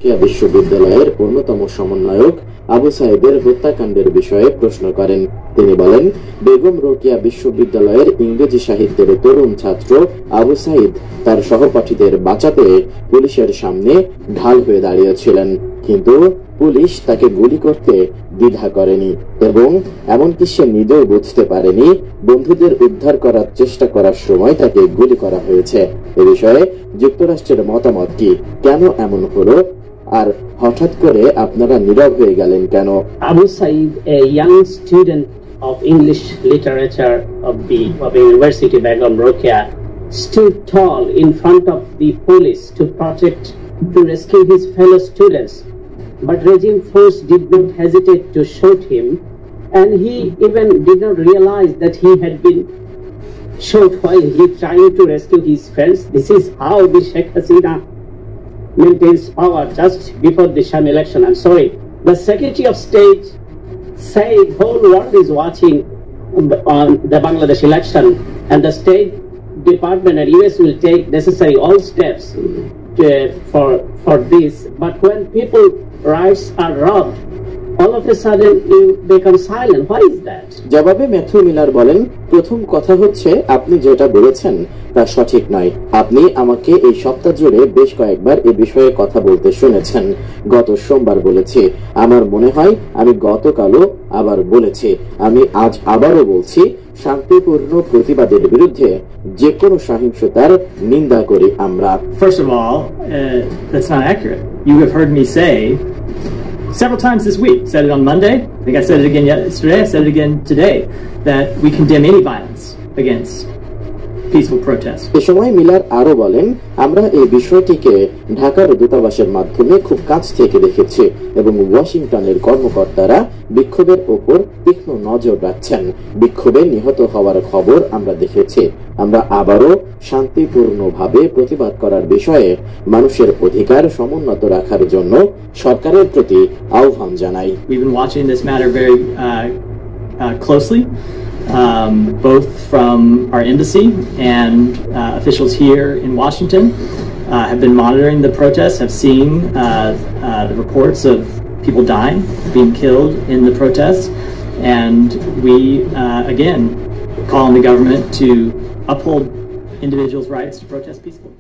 বিশ্ববিদ্যালয়ের অন্যতম সমন্বয়ক আবু সাঈদের হত্যাকাণ্ডের বিষয়ে প্রশ্ন করেন। তিনি বলেন, বেগম রোকেয়া বিশ্ববিদ্যালয়ের ইংরেজি সাহিত্যের তরুণ ছাত্র আবু সাঈদ তার সহপাঠীদের বাঁচাতে পুলিশের সামনে ঢাল হয়ে দাঁড়িয়েছিলেন, কিন্তু পুলিশ তাকে গুলি করতে দ্বিধা করেনি এবং এমনকি সে নিজেও বুঝতে পারেনি বন্ধুদের উদ্ধার করার চেষ্টা করার সময় তাকে গুলি করা হয়েছে। এ বিষয়ে যুক্তরাষ্ট্রের মতামত কি? কেন এমন হলো? আর হঠাৎ করে আপনারা নীরব হয়ে গেলেন কেন? Abu Saeed, a young student of English literature of University Begum Rokeya, stood tall in front of the police to rescue his fellow students. But regime force did not hesitate to shoot him, and he even did not realize that he had been shot while he trying to rescue his friends. This is how the Sheikh Hasina maintains power just before the Sham election. I'm sorry. The Secretary of State said the whole world is watching on the Bangladesh election, and the State Department and US will take necessary all steps for this. But when people's rights are robbed, all of a sudden you become silent. Why is that? জবাবে Matthew Miller বলেন, প্রথম কথা হচ্ছে আপনি যেটা বলেছেন তা সঠিক নয়। আপনি আমাকে এই সপ্তাহ জুড়ে বেশ কয়েকবার এ বিষয়ে কথা বলতে শুনেছেন। গত সোমবার বলেছি, আমার মনে হয় আমি গতকালও আবার বলেছি, আমি আজ আবারও বলছি, শান্তিপূর্ণ প্রতিবাদের বিরুদ্ধে যে কোনো সহিংসতার নিন্দা করি আমরা। First of all, that's not accurate. You have heard me say several times this week, said it on Monday, I think I said it again yesterday, I said it again today, that we condemn any violence against peaceful protest. এ সময় Miller আরো বলেন, আমরা এই বিষয়টিকে ঢাকার দূতাবাসের মাধ্যমে খুব কাছ থেকে দেখেছি এবং ওয়াশিংটনের কর্মকর্তারা বিক্ষোভের ওপর তীক্ষ্ণ নজর রাখছেন। বিক্ষোভে নিহত হওয়ার খবর আমরা দেখেছি। আমরা আবারও শান্তিপূর্ণভাবে প্রতিবাদ করার বিষয়ে মানুষের অধিকার সমুন্নত রাখার জন্য সরকারের প্রতি আহ্বান জানাই। We've been watching this matter very closely. Both from our embassy and officials here in Washington have been monitoring the protests, have seen the reports of people dying, being killed in the protests, and we again call on the government to uphold individuals' rights to protest peacefully.